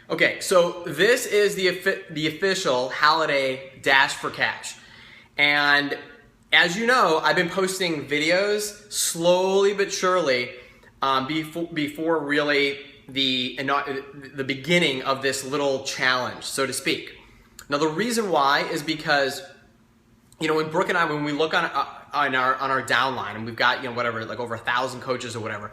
Okay, so this is the official holiday Dash for Cash. And as you know, I've been posting videos slowly but surely before really the beginning of this little challenge, so to speak. Now the reason why is because, you know, when Brooke and I, when we look on our downline and we've got, you know, whatever, like over 1,000 coaches or whatever,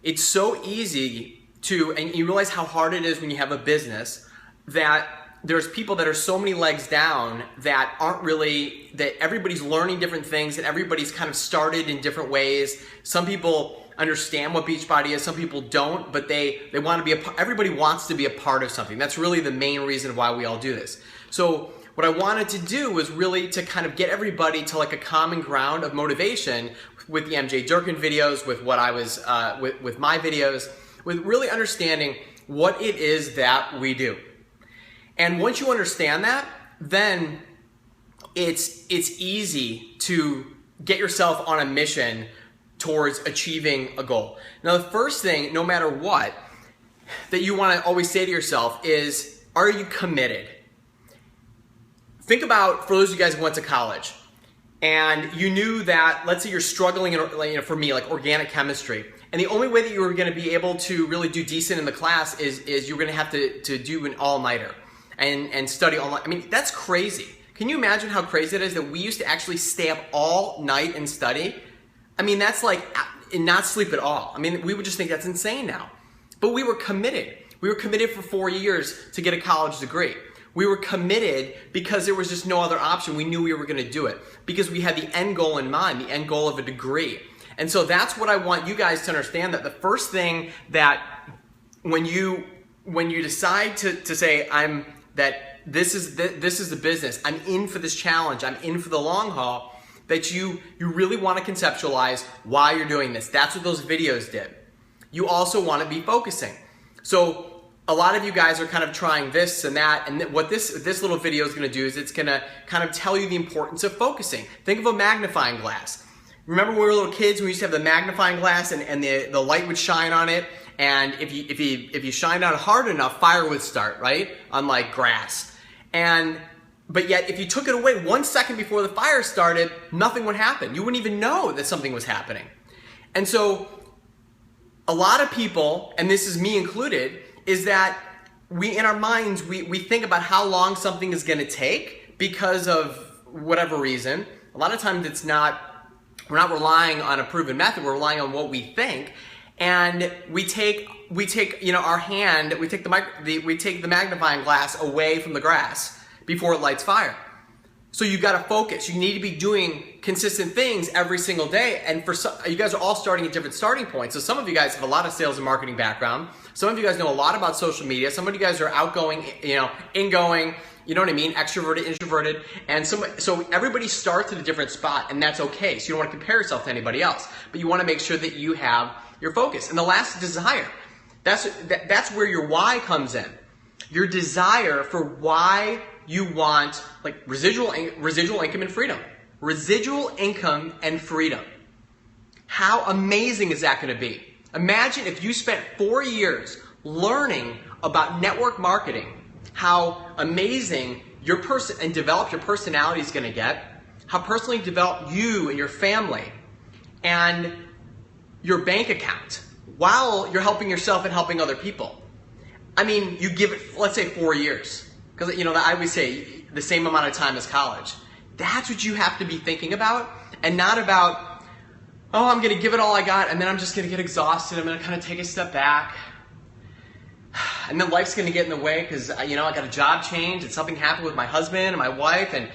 it's so easy to, and you realize how hard it is when you have a business, that there's people that are so many legs down that aren't really, that everybody's learning different things, that everybody's kind of started in different ways. Some people understand what Beachbody is, some people don't, but they want to be everybody wants to be a part of something. That's really the main reason why we all do this. So what I wanted to do was really to kind of get everybody to like a common ground of motivation with the MJ Durkin videos, with what I was, with my videos, with really understanding what it is that we do. And once you understand that, then it's easy to get yourself on a mission towards achieving a goal. Now the first thing, no matter what, that you want to always say to yourself is, are you committed? Think about, for those of you guys who went to college, and you knew that, let's say you're struggling in, you know, for me, like organic chemistry, and the only way that you were going to be able to really do decent in the class is you're going to have to do an all-nighter and study all night. I mean, that's crazy. Can you imagine how crazy it is that we used to actually stay up all night and study? I mean, that's like, and not sleep at all. I mean, we would just think that's insane now. But we were committed. We were committed for 4 years to get a college degree. We were committed because there was just no other option. We knew we were going to do it because we had the end goal in mind, the end goal of a degree. And so that's what I want you guys to understand, that the first thing that when you decide to say, this is the business, I'm in for this challenge, I'm in for the long haul, that you really want to conceptualize why you're doing this. That's what those videos did. You also want to be focusing. So a lot of you guys are kind of trying this and that, and what this little video is going to do is it's going to kind of tell you the importance of focusing. Think of a magnifying glass. Remember when we were little kids, we used to have the magnifying glass and the light would shine on it, and if you shined on it hard enough, fire would start, right? Unlike grass. But yet, if you took it away 1 second before the fire started, nothing would happen. You wouldn't even know that something was happening. And so, a lot of people, and this is me included, is that in our minds, we think about how long something is going to take because of whatever reason. A lot of times we're not relying on a proven method, we're relying on what we think. And we take you know, our hand, we take the magnifying glass away from the grass before it lights fire. So you got to focus. You need to be doing consistent things every single day. And for some, you guys are all starting at different starting points. So some of you guys have a lot of sales and marketing background. Some of you guys know a lot about social media. Some of you guys are outgoing, you know, ingoing, you know what I mean, extroverted, introverted. And so everybody starts at a different spot, and that's okay. So you don't want to compare yourself to anybody else, but you want to make sure that you have your focus. And the last, desire. That's where your why comes in. Your desire for why you want, like, residual income and freedom. Residual income and freedom. How amazing is that going to be? Imagine if you spent 4 years learning about network marketing, how amazing your person and developed your personality is going to get, how personally developed you and your family and your bank account while you're helping yourself and helping other people. I mean, you give it, let's say 4 years. Because, you know, I always say the same amount of time as college. That's what you have to be thinking about, and not about, oh, I'm going to give it all I got, and then I'm just going to get exhausted. I'm going to kind of take a step back. And then life's going to get in the way because, you know, I got a job change, and something happened with my husband and my wife, and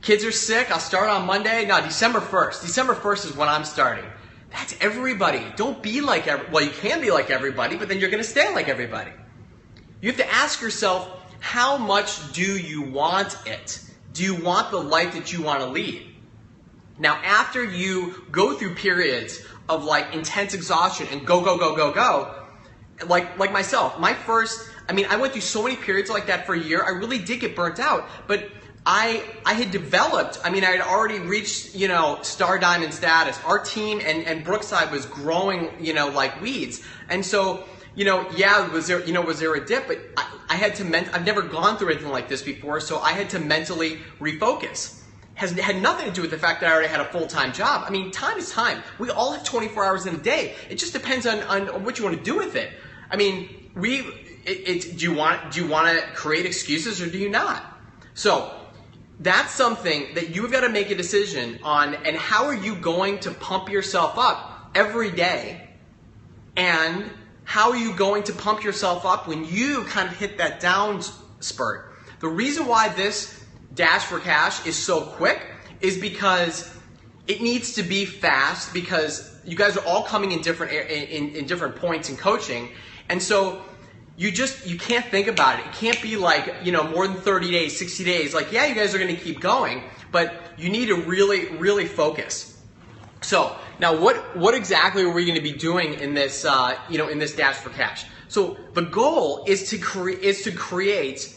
kids are sick. I'll start on Monday. No, December 1st. December 1st is when I'm starting. That's everybody. Don't be like well, you can be like everybody, but then you're going to stay like everybody. You have to ask yourself, how much do you want it? Do you want the life that you want to lead? Now, after you go through periods of like intense exhaustion and go, like myself, I went through so many periods like that for a year. I really did get burnt out, but I had developed, I had already reached, star diamond status. Our team and Brookside was growing, like weeds. And so, yeah, was there a dip? But I had to I've never gone through anything like this before, so I had to mentally refocus. Had nothing to do with the fact that I already had a full-time job. I mean, time is time. We all have 24 hours in a day. It just depends on what you want to do with it. I mean, do you want to create excuses, or do you not? So that's something that you've got to make a decision on. And how are you going to pump yourself up every day? And how are you going to pump yourself up when you kind of hit that down spurt? The reason why this Dash for Cash is so quick is because it needs to be fast, because you guys are all coming in different in different points in coaching, and so you can't think about it. It can't be like, more than 30 days, 60 days. Like, yeah, you guys are going to keep going, but you need to really focus. So now what exactly are we going to be doing in this in this Dash for Cash? So the goal is to create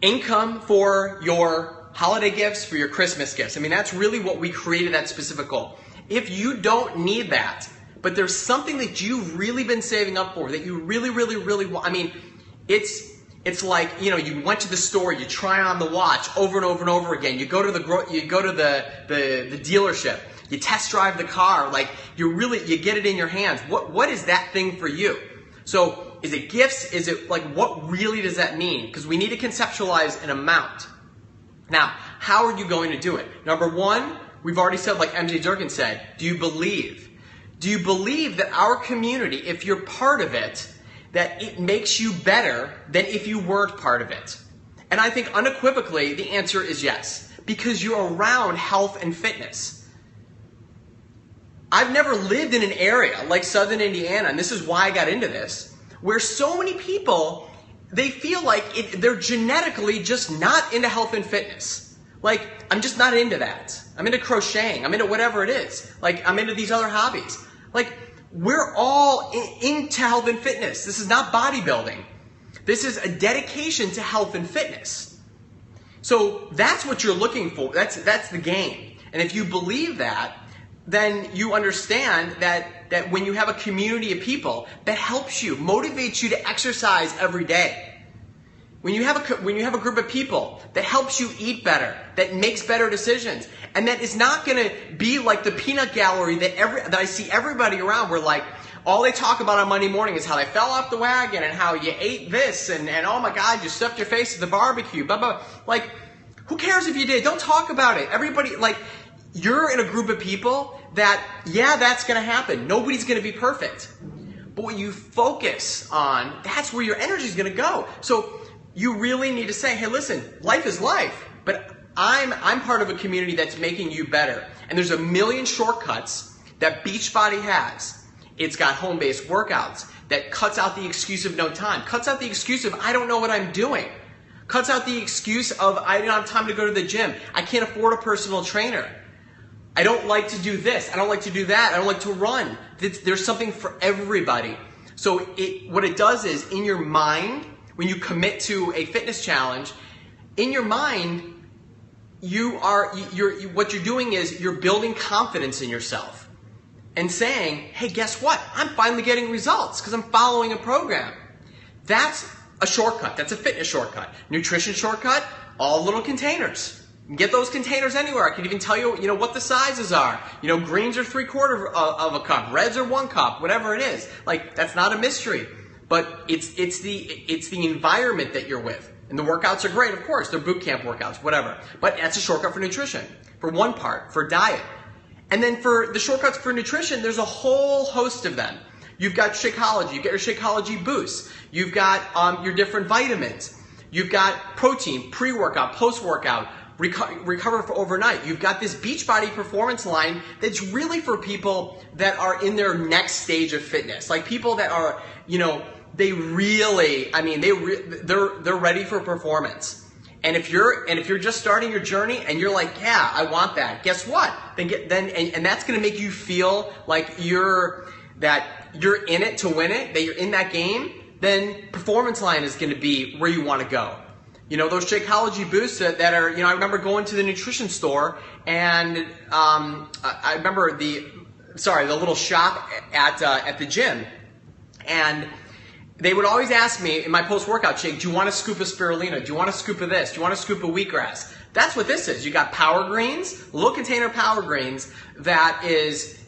income for your holiday gifts, for your Christmas gifts. I mean, that's really what we created that specific goal. If you don't need that, but there's something that you've really been saving up for, that you really want. I mean, it's like, you went to the store, you try on the watch over and over and over again. You go to the dealership, you test drive the car, like you get it in your hands. What is that thing for you? So is it gifts? Is it like, what really does that mean? Because we need to conceptualize an amount. Now, how are you going to do it? Number one, we've already said, like MJ Durkin said, do you believe? Do you believe that our community, if you're part of it, that it makes you better than if you weren't part of it? And I think unequivocally the answer is yes, because you're around health and fitness. I've never lived in an area like Southern Indiana, and this is why I got into this, where so many people, they feel like they're genetically just not into health and fitness. Like, I'm just not into that. I'm into crocheting. I'm into whatever it is. Like, I'm into these other hobbies. Like, we're all into health and fitness. This is not bodybuilding. This is a dedication to health and fitness. So that's what you're looking for. That's the game. And if you believe that, then you understand that when you have a community of people that helps you, motivates you to exercise every day, when you have a group of people that helps you eat better, that makes better decisions, and that is not going to be like the peanut gallery that I see everybody around, where like all they talk about on Monday morning is how they fell off the wagon and how you ate this and oh my God, you stuffed your face at the barbecue, blah blah. Like, who cares if you did? Don't talk about it. Everybody, like, you're in a group of people that, yeah, that's going to happen. Nobody's going to be perfect. But what you focus on, that's where your energy is going to go. So you really need to say, hey, listen, life is life, but I'm part of a community that's making you better. And there's a million shortcuts that Beachbody has. It's got home-based workouts that cuts out the excuse of no time, cuts out the excuse of I don't know what I'm doing, cuts out the excuse of I don't have time to go to the gym, I can't afford a personal trainer, I don't like to do this, I don't like to do that, I don't like to run. There's something for everybody. So what it does is, in your mind, when you commit to a fitness challenge, in your mind, what you're doing is you're building confidence in yourself and saying, hey, guess what? I'm finally getting results because I'm following a program. That's a shortcut. That's a fitness shortcut. Nutrition shortcut, all little containers. You can get those containers anywhere. I can even tell you, what the sizes are. Greens are 3/4 of a cup, reds are 1 cup, whatever it is. Like, that's not a mystery. But it's the environment that you're with. And the workouts are great, of course. They're boot camp workouts, whatever. But that's a shortcut for nutrition, for one part, for diet. And then for the shortcuts for nutrition, there's a whole host of them. You've got Shakeology. You've got your Shakeology Boost. You've got your different vitamins. You've got protein, pre-workout, post-workout, recover for overnight. You've got this Beachbody performance line that's really for people that are in their next stage of fitness. Like people that are, they're ready for performance. And if you're just starting your journey and you're like, yeah, I want that. Guess what? And that's going to make you feel like you're in it to win it, that you're in that game. Then performance line is going to be where you want to go. Those Shakeology boosts that are, I remember going to the nutrition store and I remember the little shop at the gym, and they would always ask me in my post-workout shake, do you want a scoop of spirulina? Do you want a scoop of this? Do you want a scoop of wheatgrass? That's what this is. You got power greens, little container power greens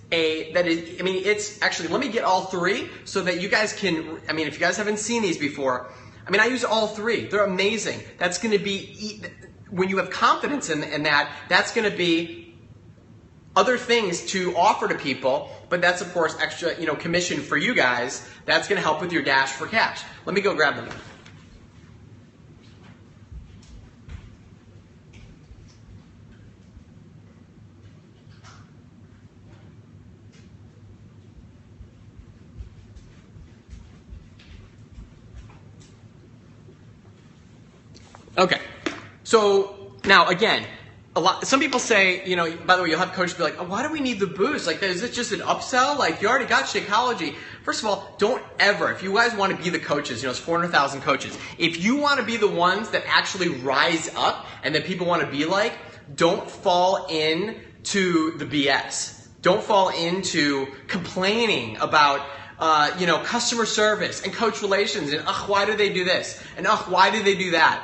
it's actually, let me get all three so that you guys can, if you guys haven't seen these before, I use all three. They're amazing. That's going to be, when you have confidence in that, that's going to be other things to offer to people, but that's of course extra, commission for you guys. That's going to help with your dash for cash. Let me go grab them. Okay, so now again, some people say, by the way, you'll have coaches be like, oh, why do we need the boost? Like, is it just an upsell? Like, you already got Shakeology. First of all, don't ever, if you guys want to be the coaches, it's 400,000 coaches. If you want to be the ones that actually rise up and that people want to be like, don't fall into the BS. Don't fall into complaining about customer service and coach relations and, why do they do this? And, why do they do that?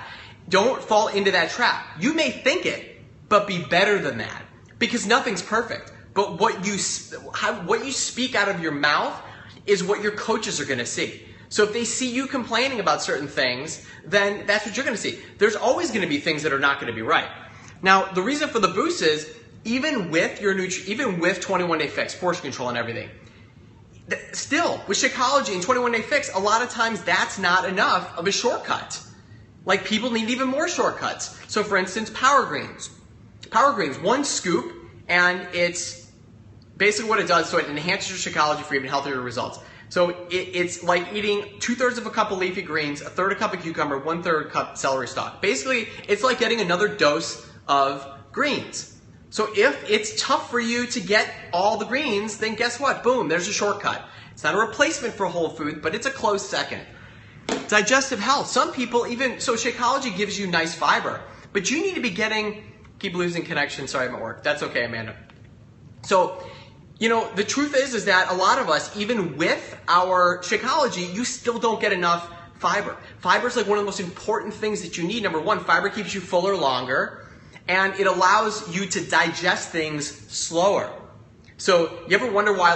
Don't fall into that trap. You may think it, but be better than that, because nothing's perfect. But what you speak out of your mouth is what your coaches are going to see. So if they see you complaining about certain things, then that's what you're going to see. There's always going to be things that are not going to be right. Now, the reason for the boost is even with 21-Day Fix, portion control, and everything. Still, with Shakeology and 21-Day Fix, a lot of times that's not enough of a shortcut. Like, people need even more shortcuts. So for instance, Power Greens. Power Greens, 1 scoop, and it's basically what it does, so it enhances your Shakeology for even healthier results. So it's like eating 2/3 of a cup of leafy greens, 1/3 a cup of cucumber, 1/3 cup celery stalk. Basically, it's like getting another dose of greens. So if it's tough for you to get all the greens, then guess what? Boom, there's a shortcut. It's not a replacement for whole food, but it's a close second. Digestive health. Some people so Shakeology gives you nice fiber, but you need to be getting, keep losing connection, sorry I'm at work. That's okay, Amanda. So, the truth is that a lot of us, even with our Shakeology, you still don't get enough fiber. Fiber is like one of the most important things that you need. Number one, fiber keeps you fuller longer, and it allows you to digest things slower. So you ever wonder why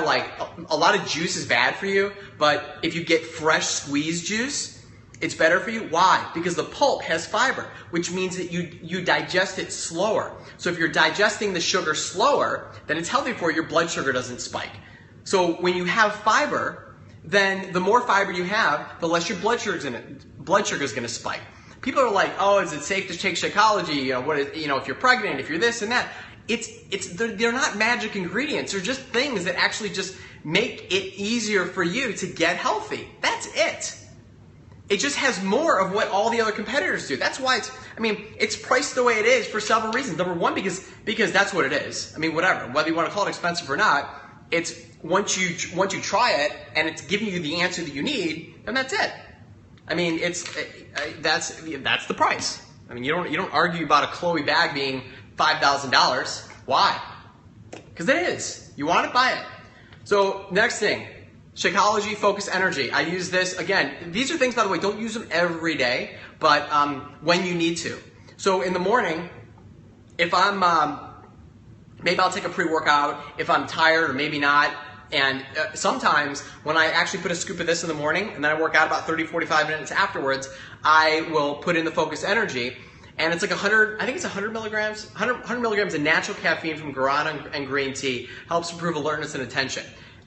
a lot of juice is bad for you, but if you get fresh squeezed juice, it's better for you? Why? Because the pulp has fiber, which means that you digest it slower. So if you're digesting the sugar slower, then it's healthy for you, your blood sugar doesn't spike. So when you have fiber, then the more fiber you have, the less your blood sugar is going to spike. People are like, oh, is it safe to take Shakeology? If you're pregnant, if you're this and that. They're not magic ingredients. They're just things that actually just make it easier for you to get healthy. That's it. It just has more of what all the other competitors do. That's why it's priced the way it is for several reasons. Number one, because that's what it is. Whatever, whether you want to call it expensive or not, it's once you try it and it's giving you the answer that you need, then that's it. That's the price. You don't argue about a Chloe bag being $5,000. Why? Because it is. You want it, buy it. So next thing, Shakeology Focus Energy. I use this, again, these are things, by the way, don't use them every day, but when you need to. So in the morning, if I'm, maybe I'll take a pre-workout if I'm tired or maybe not, and sometimes when I actually put a scoop of this in the morning and then I work out about 30-45 minutes afterwards, I will put in the Focus Energy. And it's like 100, I think it's 100 milligrams of natural caffeine from guarana and green tea. Helps improve alertness and attention.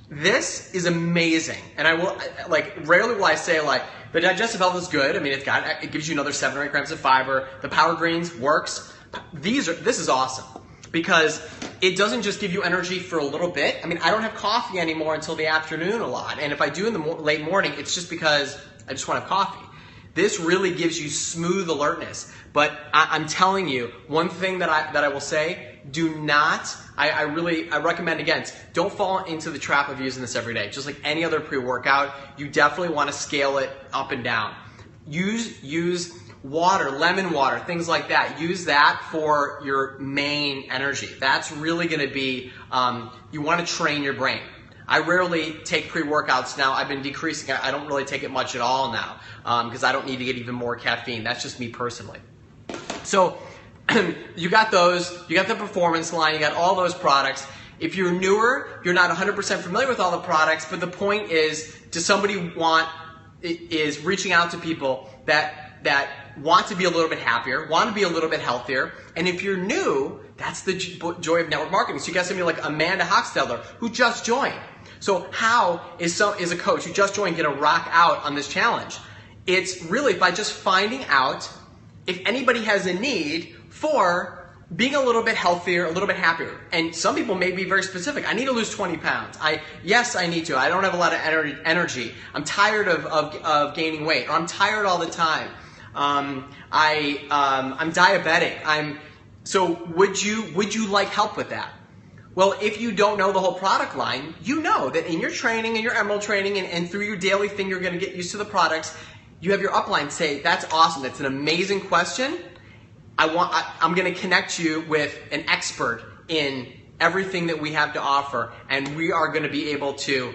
This is amazing. And I will, rarely will I say, the digestive health is good. It gives you another 7 or 8 grams of fiber. The Power Greens works. This is awesome. Because it doesn't just give you energy for a little bit. I don't have coffee anymore until the afternoon a lot. And if I do in the late morning, it's just because I just want to have coffee. This really gives you smooth alertness. But I'm telling you, one thing that I will say, do not, I recommend against, don't fall into the trap of using this every day. Just like any other pre-workout, you definitely want to scale it up and down. Use water, lemon water, things like that. Use that for your main energy. That's really going to be, you want to train your brain. I rarely take pre-workouts now. I've been decreasing. I don't really take it much at all now because I don't need to get even more caffeine. That's just me personally. So you got those, you got the performance line, you got all those products. If you're newer, you're not 100% familiar with all the products, but the point is, does somebody is reaching out to people that want to be a little bit happier, want to be a little bit healthier, and if you're new, that's the joy of network marketing. So you got somebody like Amanda Hochstetler who just joined. So how is a coach who just joined going to rock out on this challenge? It's really by just finding out if anybody has a need for being a little bit healthier, a little bit happier. And some people may be very specific. I need to lose 20 pounds. Yes, I need to. I don't have a lot of energy. I'm tired of gaining weight. Or I'm tired all the time. I'm diabetic. So would you like help with that? Well, if you don't know the whole product line, you know that in your training and your Emerald training and through your daily thing, you're going to get used to the products. You have your upline say, that's awesome. That's an amazing question. I'm going to connect you with an expert in everything that we have to offer, and we are going to be able to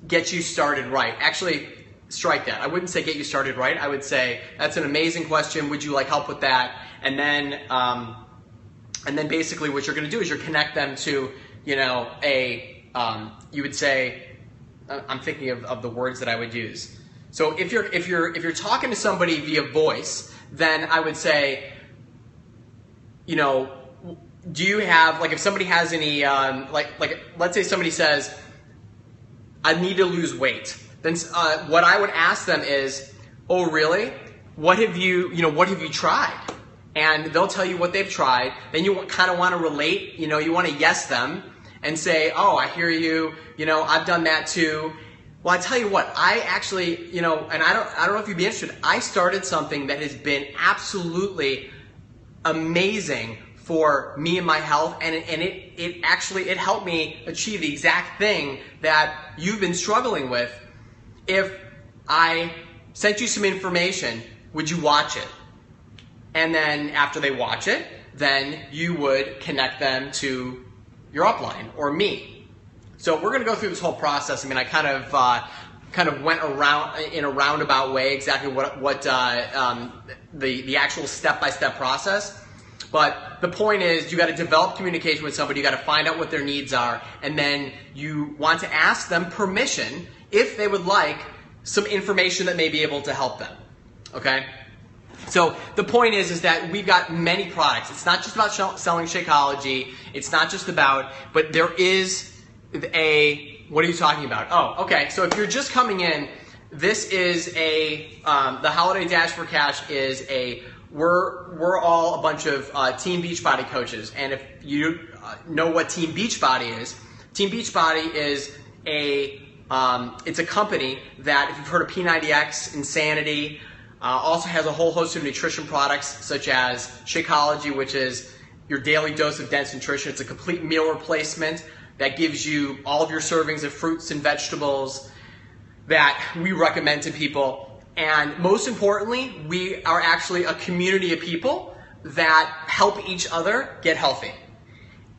get you started right. Actually, strike that. I wouldn't say get you started right. I would say, that's an amazing question. Would you like help with that? And then basically what you're going to do is you're connect them to, you would say, I'm thinking of the words that I would use. So if you're talking to somebody via voice, then I would say, do you have, like, if somebody has any, let's say somebody says, I need to lose weight. Then what I would ask them is, oh, really? What have you tried? And they'll tell you what they've tried. Then you kind of want to relate, you want to yes them and say, oh, I hear you, I've done that too. Well, I tell you what, I actually, and I don't know if you'd be interested, I started something that has been absolutely amazing for me and my health, and it helped me achieve the exact thing that you've been struggling with. If I sent you some information, would you watch it? And then after they watch it, then you would connect them to your upline or me. So we're going to go through this whole process. I mean, I kind of went around in a roundabout way exactly what the actual step-by-step process. But the point is, you got to develop communication with somebody. You got to find out what their needs are, and then you want to ask them permission if they would like some information that may be able to help them. Okay. So the point is that we've got many products. It's not just about selling Shakeology. It's not just about, but there is what are you talking about? Oh, okay. So if you're just coming in, this is the Holiday Dash for Cash is we're all a bunch of Team Beachbody coaches. And if you know what Team Beachbody is it's a company that, if you've heard of P90X, Insanity, also has a whole host of nutrition products such as Shakeology, which is your daily dose of dense nutrition. It's a complete meal replacement that gives you all of your servings of fruits and vegetables that we recommend to people. And most importantly, we are actually a community of people that help each other get healthy.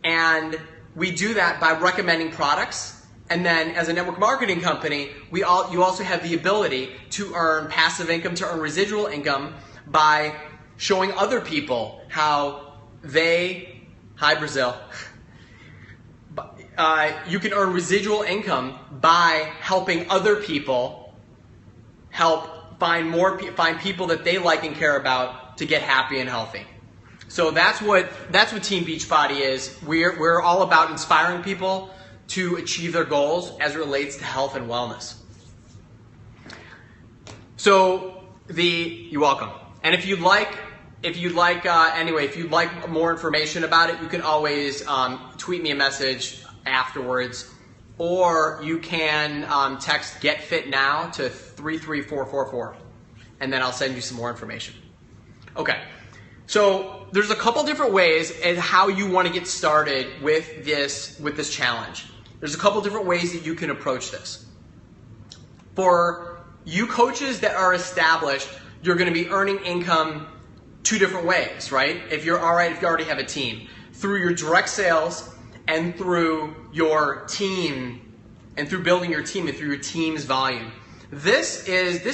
And we do that by recommending products. And then as a network marketing company, you also have the ability to earn passive income, to earn residual income by showing other people how hi Brazil, you can earn residual income by helping other people find people that they like and care about to get happy and healthy. So that's what Team Beachbody is. We're all about inspiring people to achieve their goals as it relates to health and wellness. So you're welcome. And if you'd like more information about it, you can always tweet me a message afterwards, or you can text GetFitNow to 33444, and then I'll send you some more information. Okay, so there's a couple different ways as how you want to get started with this challenge. There's a couple different ways that you can approach this. For you coaches that are established, you're going to be earning income two different ways, right? If you already have a team, through your direct sales and through your team and through building your team and through your team's volume. This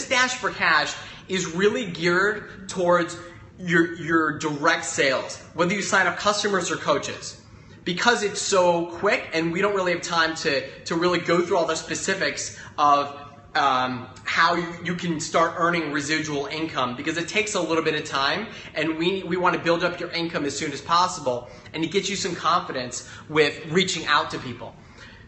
Dash for Cash is really geared towards your direct sales, whether you sign up customers or coaches. Because it's so quick and we don't really have time to really go through all the specifics of how you can start earning residual income, because it takes a little bit of time, and we want to build up your income as soon as possible and to get you some confidence with reaching out to people.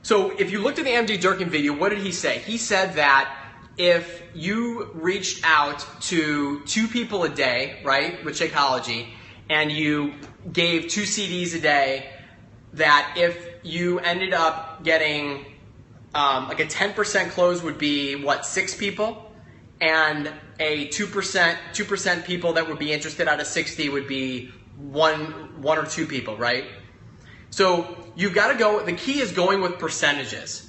So if you looked at the MD Durkin video, what did he say? He said that if you reached out to 2 people a day, right, with Shakeology, and you gave 2 CDs a day, that if you ended up getting like a 10% close would be what, 6 people, and a 2% people that would be interested out of 60 would be one or 2 people, right? So you've got to go. The key is going with percentages.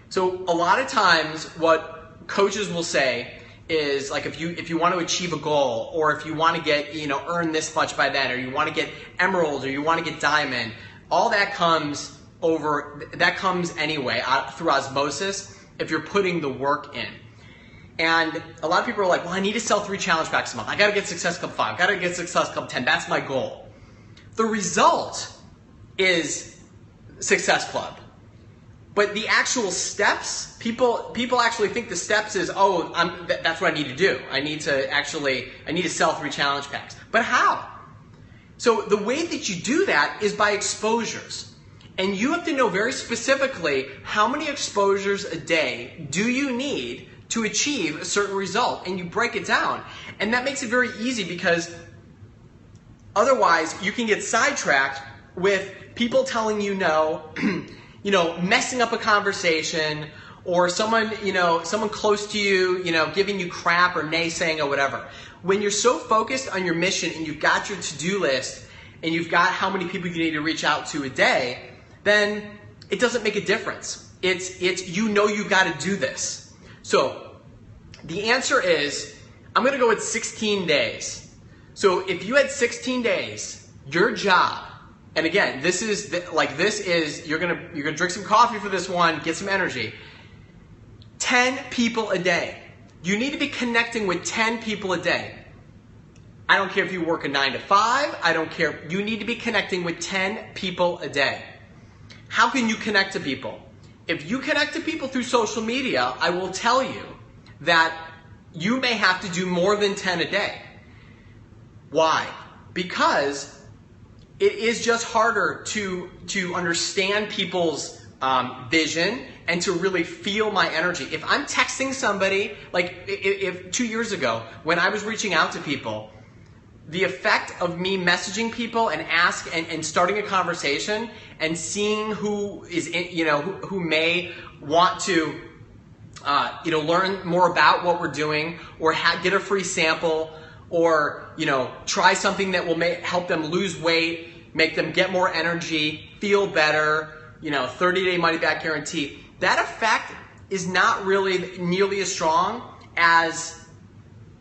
So a lot of times, what coaches will say is, like, if you want to achieve a goal, or if you want to get, earn this much by then, or you want to get emerald, or you want to get diamond, all that comes anyway through osmosis if you're putting the work in. And a lot of people are like, well, I need to sell 3 challenge packs a month. I got to get Success Club 5. I got to get Success Club 10. That's my goal. The result is Success Club. But the actual steps, people actually think the steps is, that's what I need to do. I need to sell 3 challenge packs. But how? So the way that you do that is by exposures. And you have to know very specifically how many exposures a day do you need to achieve a certain result, and you break it down. And that makes it very easy, because otherwise you can get sidetracked with people telling you no, messing up a conversation, or someone close to you, giving you crap or naysaying or whatever. When you're so focused on your mission and you've got your to-do list and you've got how many people you need to reach out to a day, then it doesn't make a difference. It's you've got to do this. So the answer is, I'm going to go with 16 days. So if you had 16 days, your job, and again, you're gonna drink some coffee for this one, get some energy. 10 people a day. You need to be connecting with 10 people a day. I don't care if you work a 9 to 5. I don't care. You need to be connecting with 10 people a day. How can you connect to people? If you connect to people through social media, I will tell you that you may have to do more than 10 a day. Why? Because it is just harder to understand people's vision and to really feel my energy. If I'm texting somebody, like if 2 years ago when I was reaching out to people, the effect of me messaging people and starting a conversation and seeing who is who may want to learn more about what we're doing, or get a free sample, or try something that will help them lose weight, make them get more energy, feel better, 30-day money back guarantee. That effect is not really nearly as strong as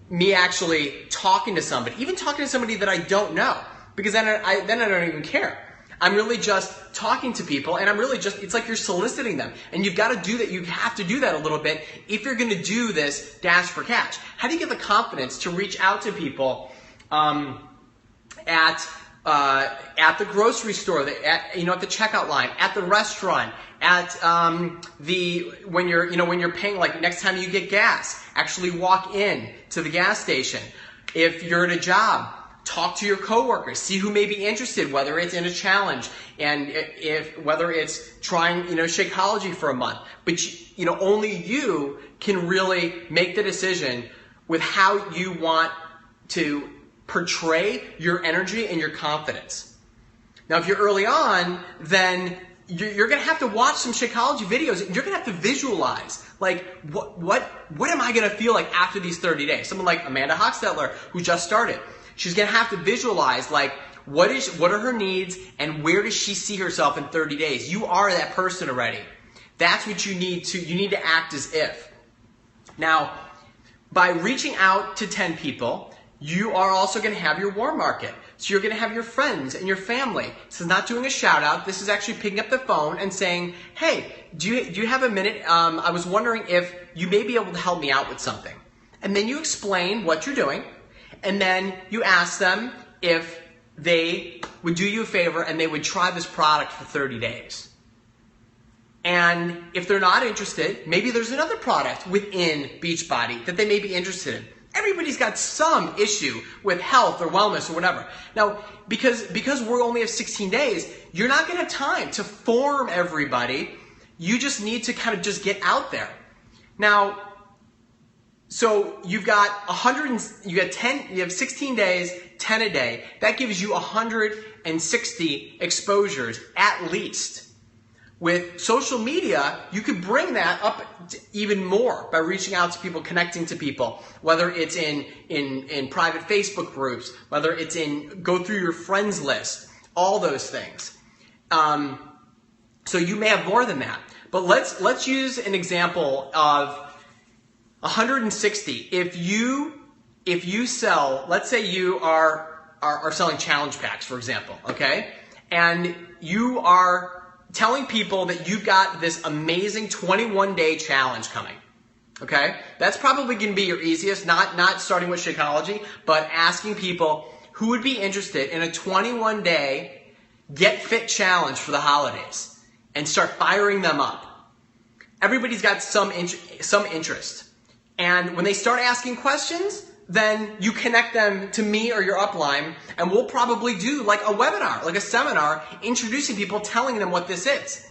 me actually talking to somebody, even talking to somebody that I don't know, because then I don't even care. I'm really just talking to people, and it's like you're soliciting them. And you've got to do that. You have to do that a little bit if you're going to do this Dash for Cash. How do you get the confidence to reach out to people at the grocery store, at the checkout line, at the restaurant, at when you're paying, like next time you get gas, actually walk in to the gas station. If you're at a job, talk to your coworkers, see who may be interested, whether it's in a challenge, and whether it's trying Shakeology for a month. But only you can really make the decision with how you want to portray your energy and your confidence. Now, if you're early on, then you're going to have to watch some Shakeology videos. You're going to have to visualize, like, what am I going to feel like after these 30 days? Someone like Amanda Hochstetler, who just started, she's going to have to visualize, like, what are her needs and where does she see herself in 30 days? You are that person already. That's what you need to act as if. Now, by reaching out to 10 people, you are also going to have your warm market. So you're going to have your friends and your family. This is not doing a shout out. This is actually picking up the phone and saying, hey, do you have a minute? I was wondering if you may be able to help me out with something. And then you explain what you're doing. And then you ask them if they would do you a favor and they would try this product for 30 days. And if they're not interested, maybe there's another product within Beachbody that they may be interested in. Everybody's got some issue with health or wellness or whatever. Now, because we only have 16 days, you're not going to have time to form everybody. You just need to kind of just get out there. Now, so you've got 16 days, 10 a day. That gives you 160 exposures at least. With social media, you could bring that up even more by reaching out to people, connecting to people, whether it's in private Facebook groups, whether it's go through your friends list, all those things. So you may have more than that. But let's use an example of 160. If you sell, let's say you are selling challenge packs, for example, okay? And you are telling people that you've got this amazing 21-day challenge coming, okay? That's probably going to be your easiest, not starting with Shakeology, but asking people who would be interested in a 21-day Get Fit challenge for the holidays and start firing them up. Everybody's got some interest. And when they start asking questions, then you connect them to me or your upline, and we'll probably do like a webinar, like a seminar, introducing people, telling them what this is.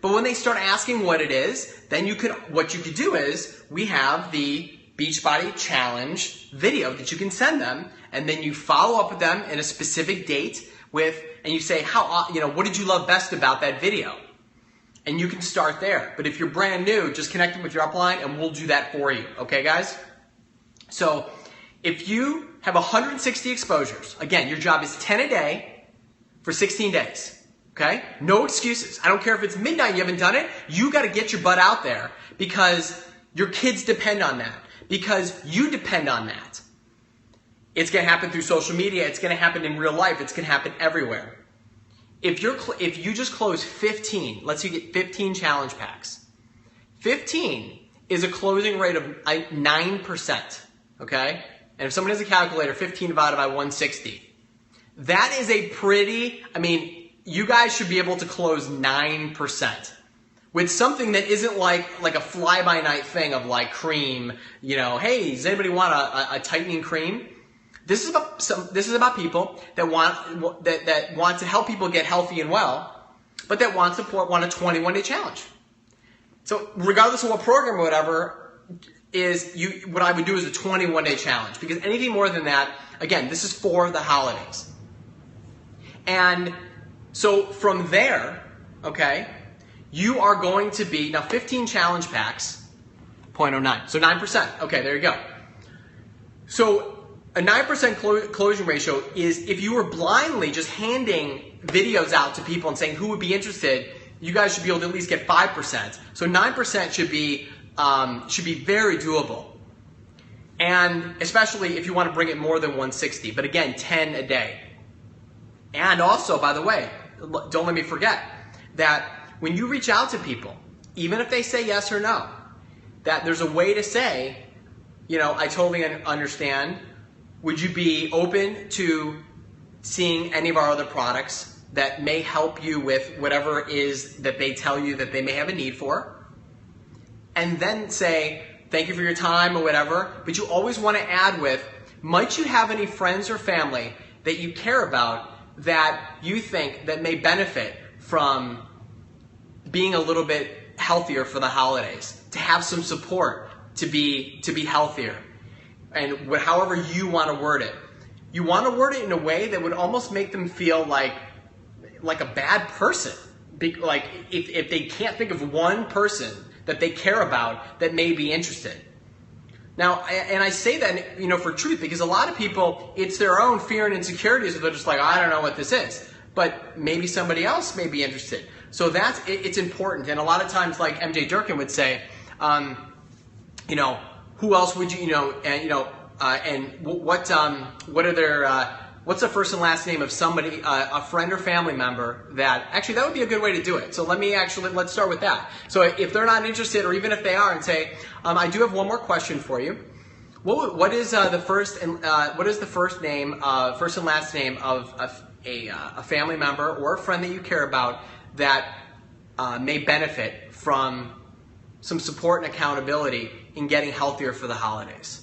But when they start asking what it is, then what you could do is, we have the Beachbody Challenge video that you can send them, and then you follow up with them in a specific date and you say, what did you love best about that video? And you can start there. But if you're brand new, just connect them with your upline and we'll do that for you. Okay, guys? So if you have 160 exposures, again, your job is 10 a day for 16 days. Okay? No excuses. I don't care if it's midnight and you haven't done it. You got to get your butt out there because your kids depend on that. Because you depend on that. It's going to happen through social media. It's going to happen in real life. It's going to happen everywhere. If you just close 15, let's say you get 15 challenge packs. 15 is a closing rate of 9%, okay? And if someone has a calculator, 15 divided by 160. That is you guys should be able to close 9% with something that isn't like a fly-by-night thing of like cream, hey, does anybody want a tightening cream? This is about people that want to help people get healthy and well, but that want a 21-day challenge. So regardless of what program or whatever what I would do is a 21-day challenge, because anything more than that, again, this is for the holidays. And so from there, okay, you are going to be now 15 challenge packs, 0.09, so 9%. Okay, there you go. So a 9% closure ratio is if you were blindly just handing videos out to people and saying who would be interested, you guys should be able to at least get 5%. So 9% should be very doable. And especially if you want to bring it more than 160. But again, 10 a day. And also, by the way, don't let me forget that when you reach out to people, even if they say yes or no, that there's a way to say, I totally understand. Would you be open to seeing any of our other products that may help you with whatever it is that they tell you that they may have a need for? And then say, thank you for your time or whatever, but you always want to add with, might you have any friends or family that you care about that you think that may benefit from being a little bit healthier for the holidays, to have some support to be healthier? And however you want to word it. You want to word it in a way that would almost make them feel like a bad person. Like if they can't think of one person that they care about that may be interested. Now, and I say that, for truth, because a lot of people, it's their own fear and insecurities, so they're just like, I don't know what this is. But maybe somebody else may be interested. So it's important. And a lot of times, like MJ Durkin would say, who else would you, and what are their, what's the first and last name of somebody, a friend or family member that, actually that would be a good way to do it. So let's start with that. So if they're not interested, or even if they are, and say, I do have one more question for you. What is the first and last name of a family member or a friend that you care about that may benefit from some support and accountability in getting healthier for the holidays?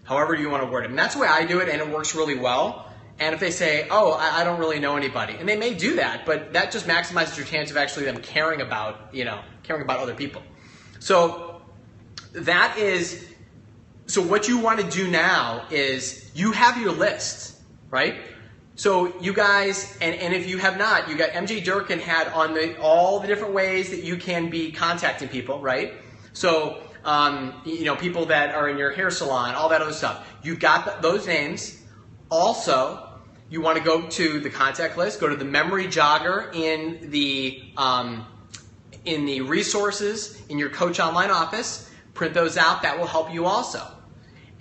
However you want to word it. And that's the way I do it, and it works really well. And if they say, oh, I don't really know anybody, and they may do that, but that just maximizes your chance of actually them caring about other people. So so what you want to do now is you have your list, right? So you guys, and if you have not, you got MJ Durkin had on all the different ways that you can be contacting people, right? So, people that are in your hair salon, all that other stuff. You've got those names. Also, you want to go to the contact list, go to the memory jogger in the resources in your Coach Online office, print those out. That will help you also.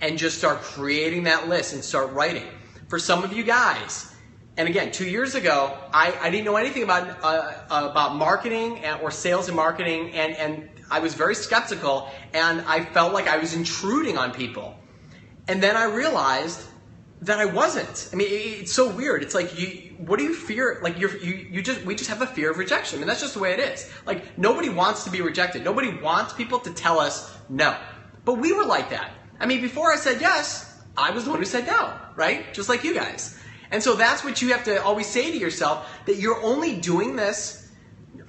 And just start creating that list and start writing. For some of you guys, and again, 2 years ago, I didn't know anything about marketing or sales and marketing, and I was very skeptical, and I felt like I was intruding on people. And then I realized that I wasn't. I mean, it's so weird. It's like, what do you fear? Like, we just have a fear of rejection. I mean, that's just the way it is. Like, nobody wants to be rejected. Nobody wants people to tell us no. But we were like that. I mean, before I said yes, I was the one who said no, right? Just like you guys. And so that's what you have to always say to yourself, that you're only doing this,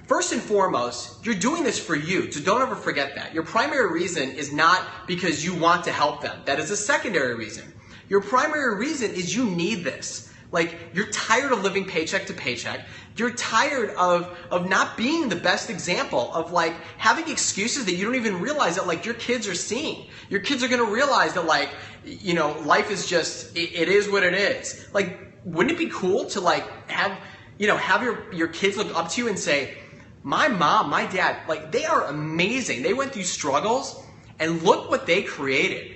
first and foremost, you're doing this for you. So don't ever forget that. Your primary reason is not because you want to help them. That is a secondary reason. Your primary reason is you need this. Like, you're tired of living paycheck to paycheck. You're tired of not being the best example, of like having excuses that you don't even realize that like your kids are seeing. Your kids are going to realize that like, life is just, it is what it is. Like, wouldn't it be cool to like have your kids look up to you and say, my mom, my dad, like they are amazing. They went through struggles and look what they created.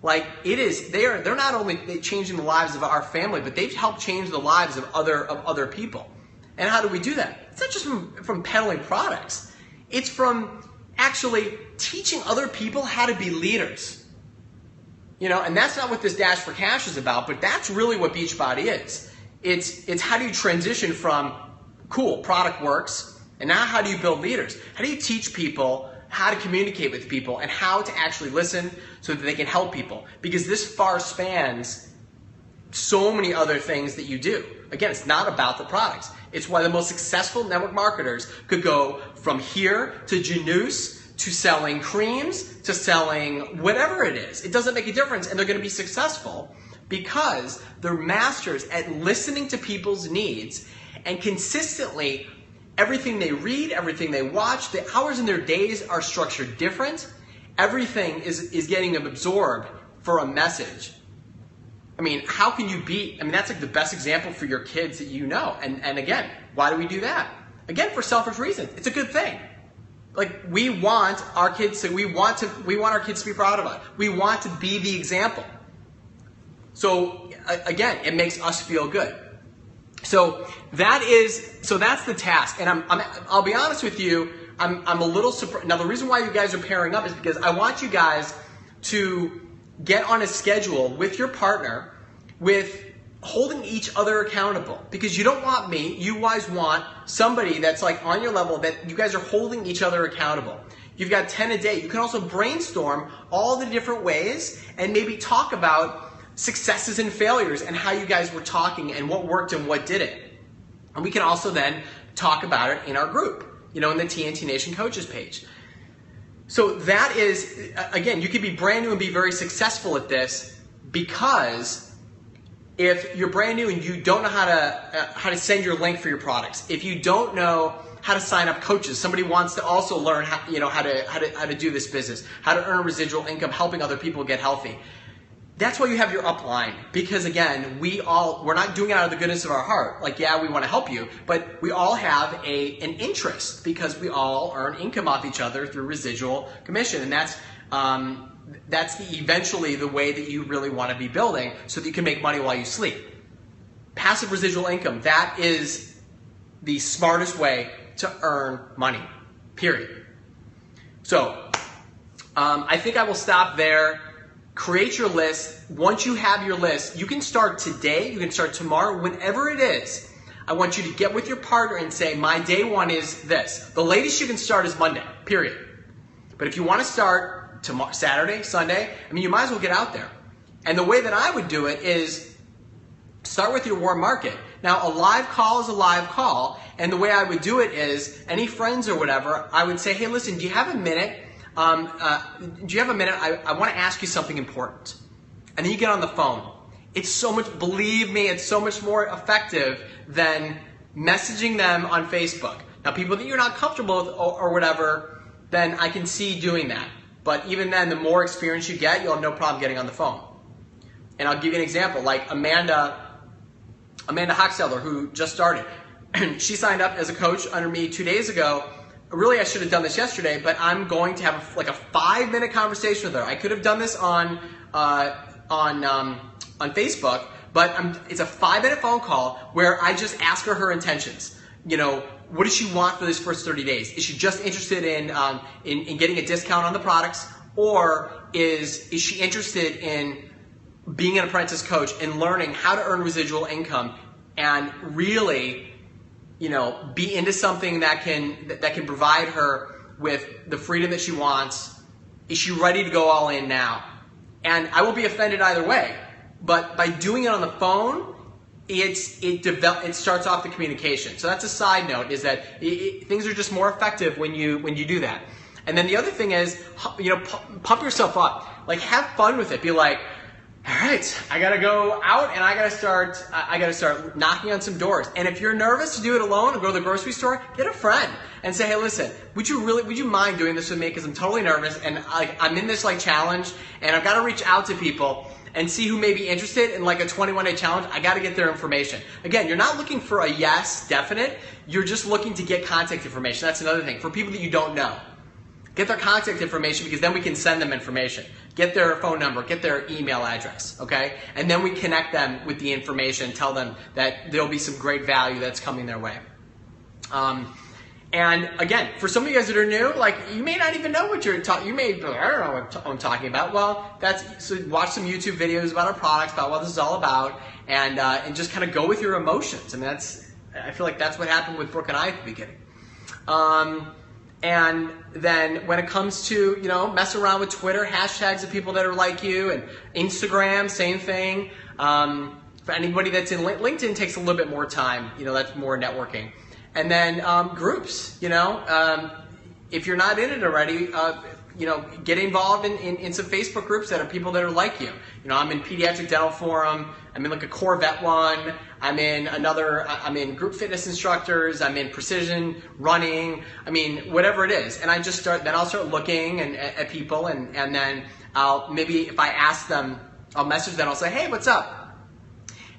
Like they're not only changing the lives of our family, but they've helped change the lives of other people. And how do we do that? It's not just from peddling products. It's from actually teaching other people how to be leaders. And that's not what this Dash for Cash is about, but that's really what Beachbody is. It's how do you transition from, cool, product works, and now how do you build leaders? How do you teach people how to communicate with people and how to actually listen so that they can help people? Because this far spans so many other things that you do. Again, it's not about the products. It's why the most successful network marketers could go from here to Janus, to selling creams, to selling whatever it is. It doesn't make a difference, and they're going to be successful because they're masters at listening to people's needs, and consistently everything they read, everything they watch, the hours in their days are structured different. Everything is getting absorbed for a message. I mean, how can you beat? I mean, that's like the best example for your kids that you know. And again, why do we do that? Again, for selfish reasons. It's a good thing. Like, we want our kids to be proud of us. We want to be the example. So again, it makes us feel good. So that's the task. And I'll be honest with you, I'm a little surprised. Now, the reason why you guys are pairing up is because I want you guys to get on a schedule with your partner with holding each other accountable, because you don't want me, you guys want somebody that's like on your level, that you guys are holding each other accountable. You've got 10 a day. You can also brainstorm all the different ways and maybe talk about successes and failures and how you guys were talking and what worked and what didn't. And we can also then talk about it in our group, in the TNT Nation Coaches page. So that is, again, you could be brand new and be very successful at this, because if you're brand new and you don't know how to send your link for your products, if you don't know how to sign up coaches, somebody wants to also learn how to do this business, how to earn residual income, helping other people get healthy. That's why you have your upline, because again, we're not doing it out of the goodness of our heart. Like, yeah, we want to help you, but we all have an interest, because we all earn income off each other through residual commission, and that's eventually the way that you really want to be building, so that you can make money while you sleep. passive residual income, that is the smartest way to earn money, period. So I think I will stop there. Create your list. Once you have your list, you can start today, you can start tomorrow, whenever it is. I want you to get with your partner and say, my day one is this. The latest you can start is Monday, period. But if you want to start tomorrow, Saturday, Sunday, I mean, you might as well get out there. And the way that I would do it is start with your warm market. Now, a live call is a live call. And the way I would do it is, any friends or whatever, I would say, hey, listen, do you have a minute? I want to ask you something important. And then you get on the phone. It's so much, believe me, it's so much more effective than messaging them on Facebook. Now, people that you're not comfortable with or whatever, then I can see doing that. But even then, the more experience you get, you'll have no problem getting on the phone. And I'll give you an example, like Amanda Hochsteller, who just started. She signed up as a coach under me 2 days ago. Really, I should have done this yesterday, but I'm going to have like a 5-minute conversation with her. I could have done this on Facebook, but it's a 5-minute phone call where I just ask her intentions. You know, what does she want for this first 30 days? Is she just interested in getting a discount on the products, or is she interested in being an apprentice coach and learning how to earn residual income and really, you know, be into something that can provide her with the freedom that she wants? Is she ready to go all in now? And I won't be offended either way. But by doing it on the phone, it starts off the communication. So that's a side note, is that things are just more effective when you do that. And then the other thing is, you know, pump yourself up. Like, have fun with it. Be like, all right, I gotta go out and I gotta start knocking on some doors. And if you're nervous to do it alone or go to the grocery store, get a friend and say, hey, listen, would you mind doing this with me? Because I'm totally nervous and I'm in this challenge and I've got to reach out to people and see who may be interested in like a 21-day challenge. I got to get their information. Again, you're not looking for a yes, definite. You're just looking to get contact information. That's another thing. For people that you don't know, get their contact information, because then we can send them information. Get their phone number, get their email address, okay? And then we connect them with the information, tell them that there'll be some great value that's coming their way. And again, for some of you guys that are new, like, you may not even know what you're talking. You may, I don't know what I'm talking about. Well, so watch some YouTube videos about our products, about what this is all about, and just kind of go with your emotions. I mean, I feel like that's what happened with Brooke and I at the beginning. And then when it comes to, you know, mess around with Twitter, hashtags of people that are like you, and Instagram, same thing. For anybody that's in LinkedIn, takes a little bit more time. You know, that's more networking. And then groups, you know, if you're not in it already, you know, get involved in some Facebook groups that are people that are like you. You know, I'm in Pediatric Dental Forum. I'm in like a Corvette one. I'm in group fitness instructors. I'm in precision running. I mean, whatever it is. And I'll start looking at people, and then maybe if I ask them, I'll message them. I'll say, hey, what's up?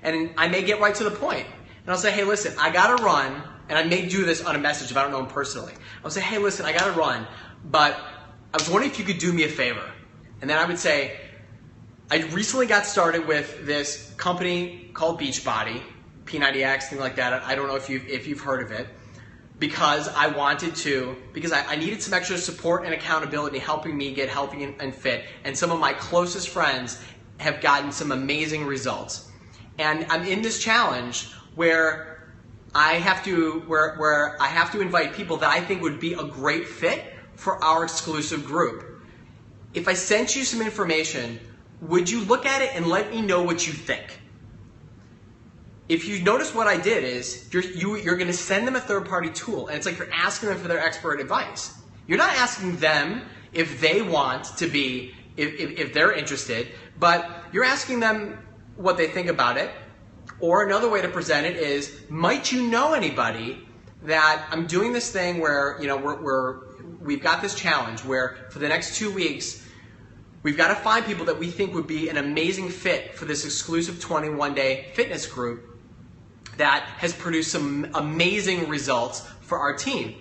And I may get right to the point. And I'll say, hey, listen, I got to run. And I may do this on a message if I don't know them personally. I'll say, hey, listen, I got to run, but I was wondering if you could do me a favor. And then I would say, I recently got started with this company called Beachbody, P90X, thing like that. I don't know if you've heard of it, because I needed some extra support and accountability helping me get healthy and fit. And some of my closest friends have gotten some amazing results. And I'm in this challenge where I have to invite people that I think would be a great fit for our exclusive group. If I sent you some information, would you look at it and let me know what you think? If you notice, what I did is you're going to send them a third-party tool, and it's like you're asking them for their expert advice. You're not asking them if they want to be, if they're interested, but you're asking them what they think about it. Or another way to present it is, might you know anybody that I'm doing this thing where, you know, we've got this challenge where for the next 2 weeks, we've got to find people that we think would be an amazing fit for this exclusive 21-day fitness group that has produced some amazing results for our team.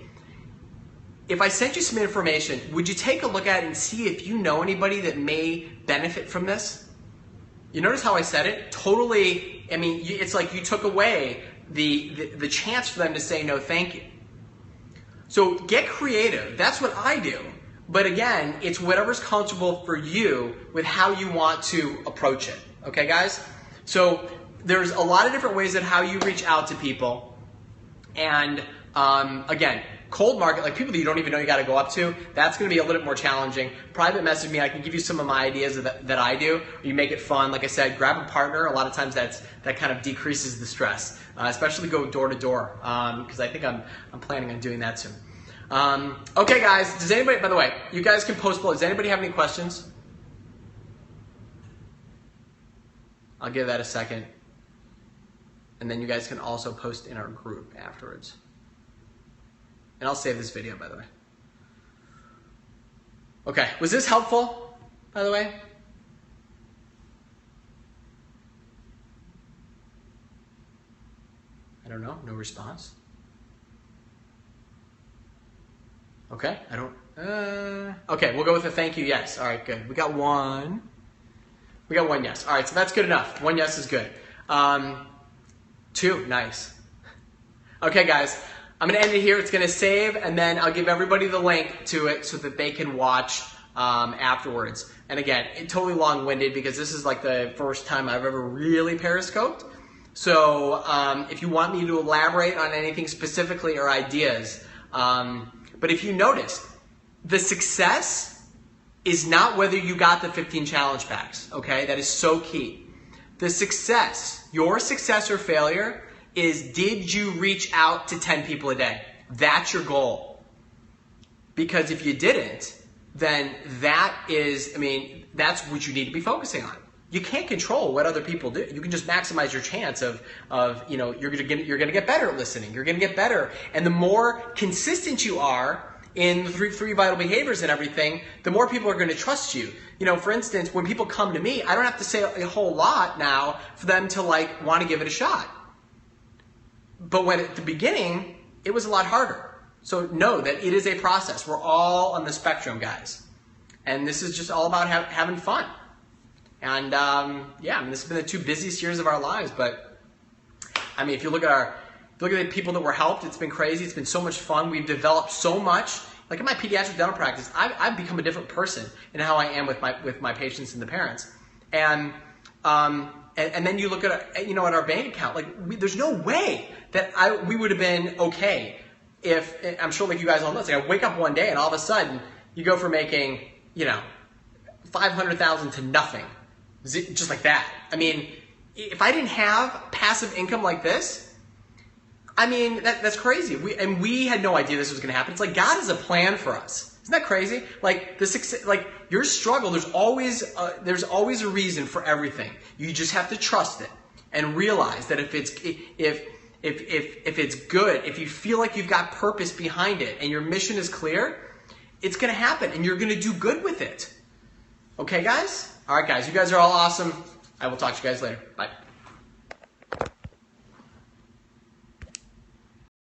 If I sent you some information, would you take a look at it and see if you know anybody that may benefit from this? You notice how I said it? Totally I mean, it's like you took away the chance for them to say no thank you. So get creative. That's what I do. But again, it's whatever's comfortable for you with how you want to approach it. Okay, guys? So there's a lot of different ways at how you reach out to people. And again, cold market, like people that you don't even know you got to go up to, that's going to be a little bit more challenging. Private message me. I can give you some of my ideas that I do. You make it fun. Like I said, grab a partner. A lot of times that kind of decreases the stress, especially go door to door, because I think I'm planning on doing that soon. Okay, guys. Does anybody? By the way, you guys can post below. Does anybody have any questions? I'll give that a second, and then you guys can also post in our group afterwards. And I'll save this video, by the way. Okay, was this helpful, by the way? I don't know, no response. Okay, I don't, okay, we'll go with a thank you, yes. All right, good. We got one yes. All right, so that's good enough. One yes is good. Two, nice. Okay, guys. I'm going to end it here. It's going to save, and then I'll give everybody the link to it so that they can watch afterwards. And again, it's totally long-winded because this is like the first time I've ever really periscoped. So if you want me to elaborate on anything specifically or ideas, but if you notice, the success is not whether you got the 15 challenge packs, okay? That is so key. The success, your success or failure, is did you reach out to 10 people a day? That's your goal. Because if you didn't, then that is, I mean, that's what you need to be focusing on. You can't control what other people do. You can just maximize your chance of you know, you're gonna get better at listening. You're gonna get better. And the more consistent you are in the three vital behaviors and everything, the more people are gonna trust you. You know, for instance, when people come to me, I don't have to say a whole lot now for them to like want to give it a shot. But when at the beginning, it was a lot harder. So know that it is a process. We're all on the spectrum, guys. And this is just all about having fun. And yeah, I mean, this has been the 2 busiest years of our lives. But I mean, if you look at the people that were helped, it's been crazy. It's been so much fun. We've developed so much. Like in my pediatric dental practice, I've become a different person in how I am with my patients and the parents. And then you look at, you know, at our bank account, like there's no way that we would have been okay if, I'm sure like you guys all know, it's like I wake up one day and all of a sudden you go from making, you know, 500,000 to nothing, just like that. I mean, if I didn't have passive income like this, I mean, that's crazy. We had no idea this was going to happen. It's like God has a plan for us. Isn't that crazy? Like your struggle, there's always a reason for everything. You just have to trust it and realize that if it's good, if you feel like you've got purpose behind it and your mission is clear, it's going to happen and you're going to do good with it. Okay, guys? All right, guys. You guys are all awesome. I will talk to you guys later. Bye.